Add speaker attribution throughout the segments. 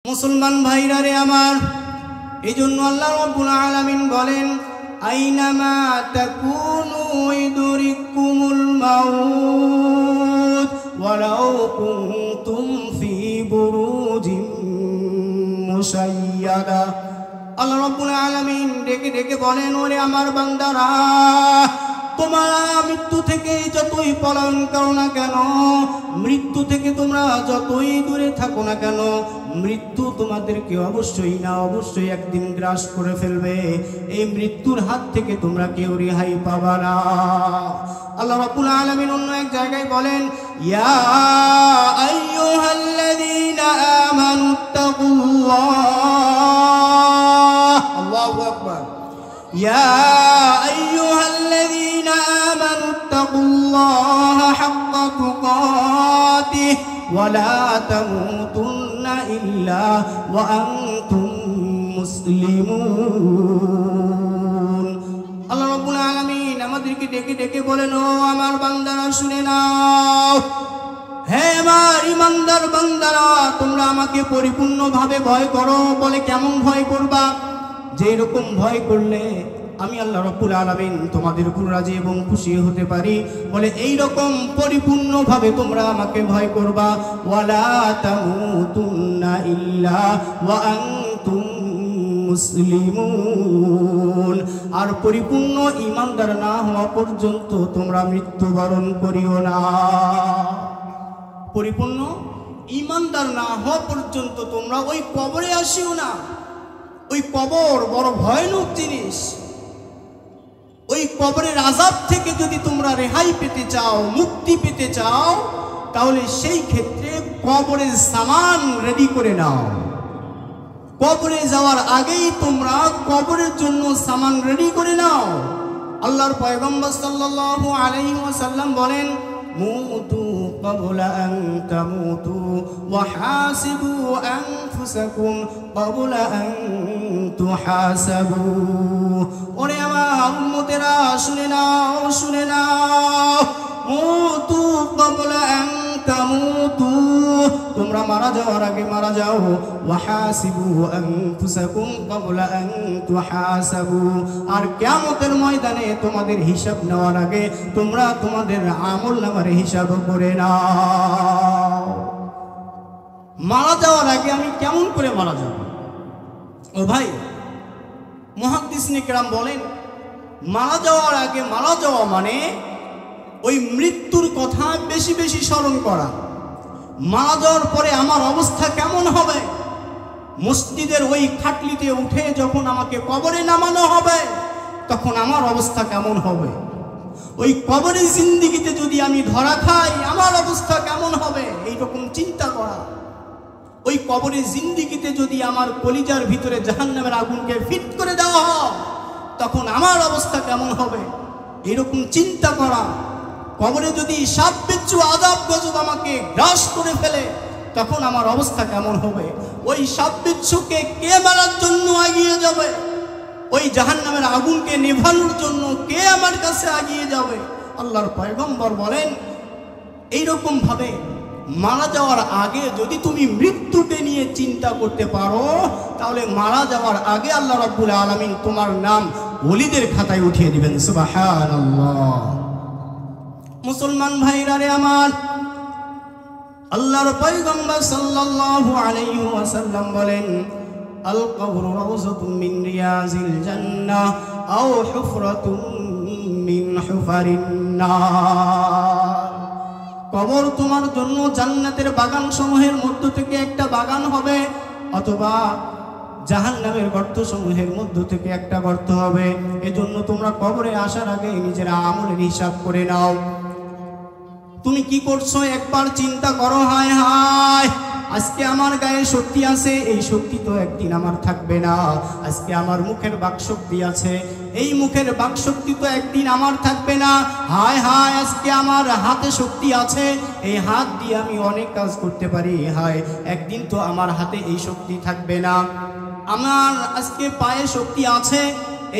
Speaker 1: মুসলমান ভাইরা রে আমার, এই জন্য আল্লাহ রাব্বুল আলামিন বলেন, আইনামা তাকুনু ইদরিকুমুল মাউত ওয়ালাউ কুনতুম ফি বুরুজিন মুশাইয়াদা। আল্লাহ রাব্বুল আলামিন ডেকে ডেকে বলেন, ওরে আমার বান্দারা, তোমরা মৃত্যু থেকে যতই পলায়ন করো না কেন, মৃত্যু থেকে তোমরা যতই দূরে থাকো না কেন, মৃত্যু তোমাদেরকে অবশ্যই না অবশ্যই একদিন গ্রাস করে ফেলবে। এই মৃত্যুর হাত থেকে তোমরা কেউ রেহাই পাবা না। আল্লাহ রাব্বুল আলামিন অন্য এক জায়গায় বলেন, ইয়া আইয়ুহাল্লাযীনা আমানুত্তাকুল্লাহ। আল্লাহু আকবার। ইয়া আইয়ুহাল্লাযীনা আমানুত্তাকুল্লাহা হাক্কা তুকাতিহি ওয়া লা তামুতুন্না ইল্লা ওয়া আনতুম মুসলিমুন। আল্লাহ রাব্বুল আলামিন আমাদেরকে ডেকে ডেকে বলেন, ও আমার বান্দারা শুনে নাও, হে আমার ইমানদার বান্দারা, তোমরা আমাকে পরিপূর্ণভাবে ভয় করো। বলে কেমন ভয় করবা? যে এরকম ভয় করলে আমি আল্লাহ রাব্বুল আলামিন তোমাদের উপর রাজি এবং খুশি হতে পারি। বলে এই রকম পরিপূর্ণভাবে তোমরা আমাকে ভয় করবা। ওয়ালা তামুতুন্না ইল্লা ওয়া আনতুম মুসলিমুন। আর পরিপূর্ণ ঈমানদার না হওয়া পর্যন্ত তোমরা মৃত্যুবরণ করিও না। পরিপূর্ণ ঈমানদার না হওয়া পর্যন্ত তোমরা ওই কবরে আসিও না। ওই কবর বড় ভয়ানক জিনিস। ওই কবরের আযাব থেকে যদি তোমরা রেহাই পেতে চাও, মুক্তি পেতে চাও, তাহলে সেই ক্ষেত্রে কবরের সামান রেডি করে নাও। কবরে যাওয়ার আগেই তোমরা কবরের জন্য সামান রেডি করে নাও। আল্লাহর পয়গম্বর সাল্লাল্লাহু আলাইহি ওয়াসাল্লাম বলেন, মুতু ক্বাবলা আন তামুতু ওয়া হাসিবু আনফুসাকুম ক্বাবলা আন তুহাসাবু। ওরে আমার উম্মতেরা, শুনে নাও, শুনে নাও, মুতু ক্বাবলা আন তামুতু, তোমরা মারা যাওয়ার আগে মারা যাও। ওয়া হাসিবু আনফুসাকুম ক্বাবলা আন তুহাসাবু, আর কিয়ামতের ময়দানে তোমাদের হিসাব নেওয়ার আগে তোমরা তোমাদের আমলনামার হিসাব করে নাও। মারা যাওয়ার আগে আমি কেমন করে মারা যাব? ও ভাই, মুহাদ্দিসিনে কেরাম বলেন, মারা যাওয়ার আগে মারা যাওয়া মানে ওই মৃত্যুর কথা বেশি বেশি স্মরণ করা। মারা যাওয়ার পরে আমার অবস্থা কেমন হবে? মসজিদের ওই খাটলিতে উঠে যখন আমাকে কবরে নামানো হবে, তখন আমার অবস্থা কেমন হবে? ওই কবরের জিন্দেগিতে যদি আমি ধরা খাই, আমার অবস্থা কেমন হবে? এইরকম চিন্তা করা। ওই কবরের জিন্দেগিতে যদি আমার কলিজার ভিতরে জাহান্নামের আগুনকে ফিট করে দেওয়া হয়, তখন আমার অবস্থা কেমন হবে? এইরকম চিন্তা করা। কবরে যদি সাপ বিচ্ছু আযাব গজব আমাকে গ্রাস করে ফেলে, তখন আমার অবস্থা কেমন হবে? ওই সাপ বিচ্ছুকে কে মারার জন্য এগিয়ে যাবে? ওই জাহান্নামের আগুনকে নেভানোর জন্য কে আমার কাছে এগিয়ে যাবে? আল্লাহর পয়গম্বর বলেন, এইরকম ভাবে মারা যাওয়ার আগে যদি তুমি মৃত্যুকে নিয়ে চিন্তা করতে পারো, তাহলে মারা যাওয়ার আগে আল্লাহ রাব্বুল আলামিন তোমার নাম ওলিদের খাতায় উঠিয়ে দিবেন। সুবহানাল্লাহ। মুসলমান ভাইরা রে আমার, আল্লাহর পয়গম্বর সাল্লাল্লাহু আলাইহি ওয়াসাল্লাম বলেন, আল কবরু রাউযাতুম মিন রিয়াজিল জান্নাহ আও হুফরাতুম মিন হুফারিন নার। কবর তোমার জন্য জান্নাতের বাগান সমূহের মধ্য থেকে একটা বাগান হবে, অথবা জাহান্নামের গর্ত সমূহের মধ্য থেকে একটা গর্ত হবে। এজন্য তোমরা কবরে আসার আগে নিজের আমলের হিসাব করে নাও। তুমি কি করছো একবার চিন্তা করো। হায় হায়, আজকে আমার গায়ে শক্তি আছে, এই শক্তি তো একদিন আমার থাকবে না। আজকে আমার মুখের বাকশক্তি আছে, এই মুখের বাকশক্তি তো একদিন আমার থাকবে না। হায় হায়, আজকে আমার হাতে শক্তি আছে, এই হাত দিয়ে আমি অনেক কাজ করতে পারি। হায়, একদিন তো আমার হাতে এই শক্তি থাকবে না। আমার আজকে পায়ে শক্তি আছে,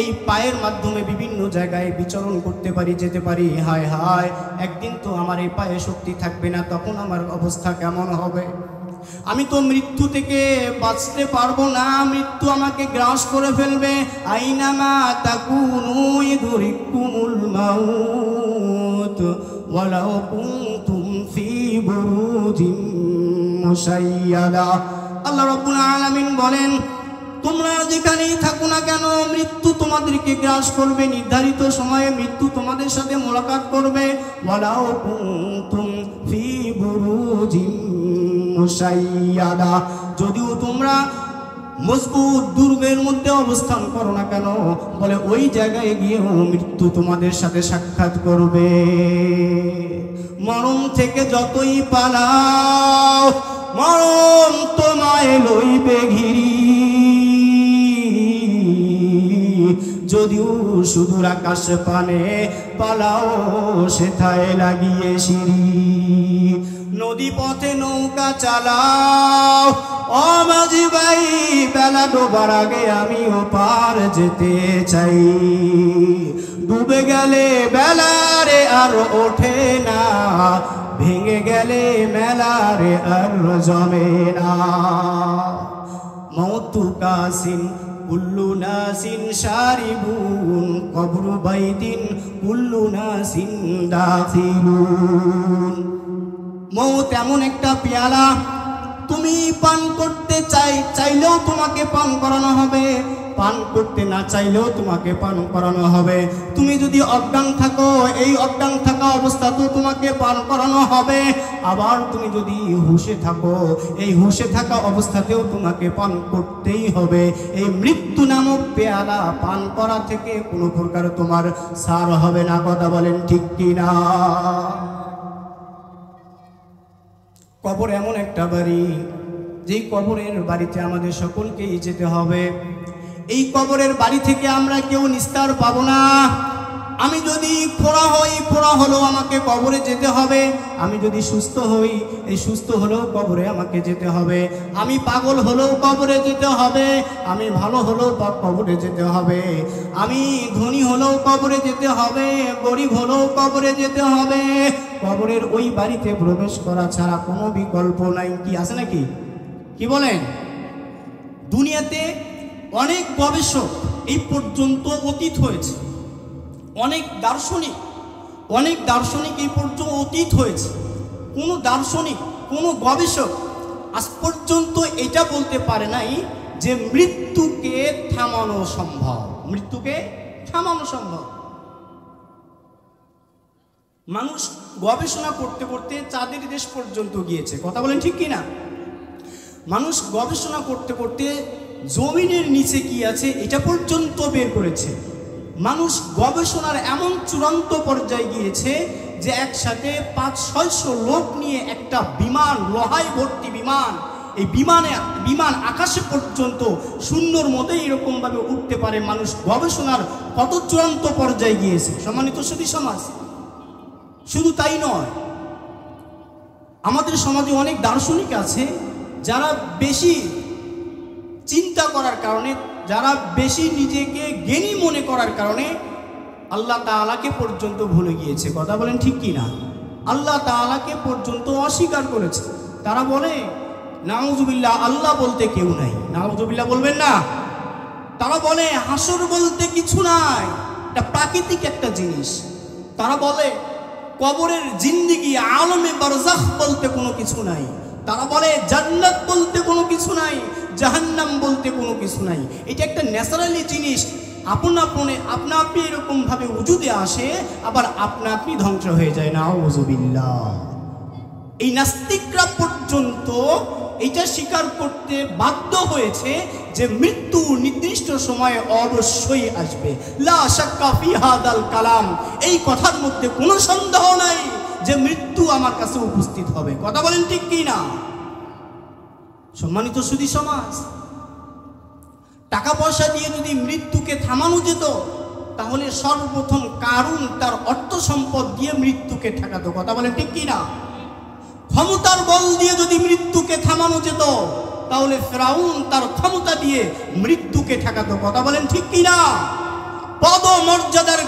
Speaker 1: এই পায়ের মাধ্যমে বিভিন্ন জায়গায় বিচরণ করতে পারি, যেতে পারি। হায় হায়, একদিন তো আমার এই পায়ে শক্তি থাকবে না, তখন আমার অবস্থা কেমন হবে? আমি তো মৃত্যু থেকে বাঁচতে পারবো না, মৃত্যু আমাকে গ্রাস করে ফেলবে। আইনামা তাকুনু ইদরিকুমুল মাউত ওয়ালাউ কুনতুম ফি বুরুজিম মুশাইয়াদা। আল্লাহ রাব্বুল আলামিন বলেন, তোমরা যেখানেই থাকো না কেন মৃত্যু তোমাদেরকে গ্রাস করবে, নির্ধারিত সময়ে মৃত্যু তোমাদের সাথে মোলাকাত করবে। ওয়ালাউ কুনতুম ফি বুরুজিম মুশাইয়াদা, যদিও তোমরা মজবুত দুর্গের মধ্যে অবস্থান করো না কেন, বলে ওই জায়গায় গিয়েও মৃত্যু তোমাদের সাথে সাক্ষাৎ করবে। মরণ থেকে যতই পালাও মরণ তোমায় লইবে ঘিরি, যদিও সুদূর আকাশ পানে পালাও সেথায় লাগিয়ে সিঁড়ি। নদী পথে নৌকা চালাও ও মাঝি ভাই, বেলা ডোবার আগে আমিও পার যেতে চাই। ডুবে গেলে বেলারে আর ওঠে না, ভেঙে গেলে মেলারে আর জমে না। মওতু কাসিন কুল্লু নাসিন শারিবুন, কবরু বাইতিন কুল্লু নাসিন দাখিলুন। মৌত এমন একটা পেয়ালা, তুমি পান করতে চাইলেও তোমাকে পান করানো হবে, পান করতে না চাইলেও তোমাকে পান করানো হবে। তুমি যদি অজ্ঞান থাকো, এই অজ্ঞান থাকা অবস্থাতেও তোমাকে পান করানো হবে। আবার তুমি যদি হুঁশে থাকো, এই হুঁশে থাকা অবস্থাতেও তোমাকে পান করতেই হবে। এই মৃত্যু নামক পেয়ালা পান করা থেকে কোনো প্রকার তোমার ছাড় হবে না। কথা বলেন ঠিক কিনা? কবর এমন একটা বাড়ি, যেই কবরের বাড়িতে আমাদের সকলকেই যেতে হবে। এই কবরের বাড়ি থেকে আমরা কেউ নিস্তার পাবো না। আমি যদি খোঁড়া হই, খোঁড়া হলেও আমাকে কবরে যেতে হবে। আমি যদি সুস্থ হই, এই সুস্থ হলেও কবরে আমাকে যেতে হবে। আমি পাগল হলেও কবরে যেতে হবে, আমি ভালো হলেও কবরে যেতে হবে। আমি ধনী হলেও কবরে যেতে হবে, গরিব হলেও কবরে যেতে হবে। কবরের ওই বাড়িতে প্রবেশ করা ছাড়া কোনো বিকল্প নাই। কি আছে নাকি? কি বলেন? দুনিয়াতে অনেক গবেষক এই পর্যন্ত অতীত হয়েছে, অনেক দার্শনিক এই পর্যন্ত অতীত হয়েছে। কোনো দার্শনিক, কোনো গবেষক আজ পর্যন্ত এটা বলতে পারে নাই যে মৃত্যুকে থামানো সম্ভব। মৃত্যুকে থামানো সম্ভব। মানুষ গবেষণা করতে করতে চাঁদের দেশ পর্যন্ত গিয়েছে। কথা বলেন ঠিক কিনা? মানুষ গবেষণা করতে করতে জমিনের নিচে কি আছে এটা পর্যন্ত বের করেছে। মানুষ গবেষণার এমন চূড়ান্ত পর্যায়ে গিয়েছে যে একসাথে 500-600 লোক নিয়ে একটা বিমান, লোহায় ভর্তি বিমান, এই বিমান আকাশে পর্যন্ত শূন্যর মধ্যে এরকমভাবে উঠতে পারে। মানুষ গবেষণার কত চূড়ান্ত পর্যায়ে গিয়েছে। সম্মানিত সুধী সমাজ, শুধু তাই নয়, আমাদের সমাজে অনেক দার্শনিক আছে যারা বেশি চিন্তা করার কারণে, যারা বেশি নিজেকে জ্ঞানী মনে করার কারণে আল্লাহ তাআলাকে পর্যন্ত ভুলে গিয়েছে। কথা বলেন ঠিক কিনা? আল্লাহ তাআলাকে পর্যন্ত অস্বীকার করেছে। তারা বলে নাউজুবিল্লাহ, আল্লাহ বলতে কেউ নাই। নাউজুবিল্লাহ বলবেন না। তারা বলে হাসর বলতে কিছু নাই, এটা প্রাকৃতিক একটা জিনিস। তারা বলে কবরের জিন্দেগি, আলমে বারজাখ বলতে কোনো কিছু নাই। তারা বলে জান্নাত বলতে কোনো কিছু নাই, জাহান্নাম বলতে কোনো কিছু নাই। এটা একটা ন্যাচারালি জিনিস, আপনা আপনি এরকম ভাবে উজুদে আসে, আবার আপনা আপনি ধ্বংস হয়ে যায়। নাউজুবিল্লাহ। এই নাস্তিকরা পর্যন্ত এটা স্বীকার করতে বাধ্য হয়েছে যে মৃত্যু নির্দিষ্ট সময়ে অবশ্যই আসবে। লা শাক্কা ফি হাদাল কালাম, এই কথার মধ্যে কোনো সন্দেহ নাই যে মৃত্যু আমার কাছে উপস্থিত হবে। কথা বলেন ঠিক কি না? সম্মানিত সুধী সমাজ, টাকা পয়সা দিয়ে যদি মৃত্যুকে থামানো যেত তাহলে সর্বপ্রথম কারুন তার অর্থ সম্পদ দিয়ে মৃত্যুকে ঠেকাতো। কথা বলেন ঠিক কি না? ক্ষমতার বল দিয়ে যদি মৃত্যুকে থামানো যেত তাহলে ফেরাউন তার ক্ষমতা দিয়ে মৃত্যুকে ঠেকাতো। কথা বলেন ঠিক কি না? পদমর্যাদার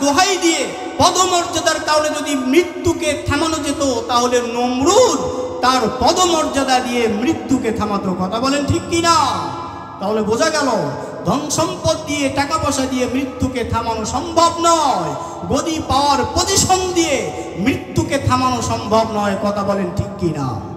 Speaker 1: দোহাই দিয়ে পদমর্যাদার কারণে যদি মৃত্যুকে থামানো যেত তাহলে নমরুদ তার পদমর্যাদা দিয়ে মৃত্যুকে থামাতো। কথা বলেন ঠিক কিনা? তাহলে বোঝা গেল ধন সম্পদ দিয়ে, টাকা পয়সা দিয়ে মৃত্যুকে থামানো সম্ভব নয়, গদি পাওয়ার পজিশন দিয়ে মৃত্যুকে থামানো সম্ভব নয়। কথা বলেন ঠিক কিনা?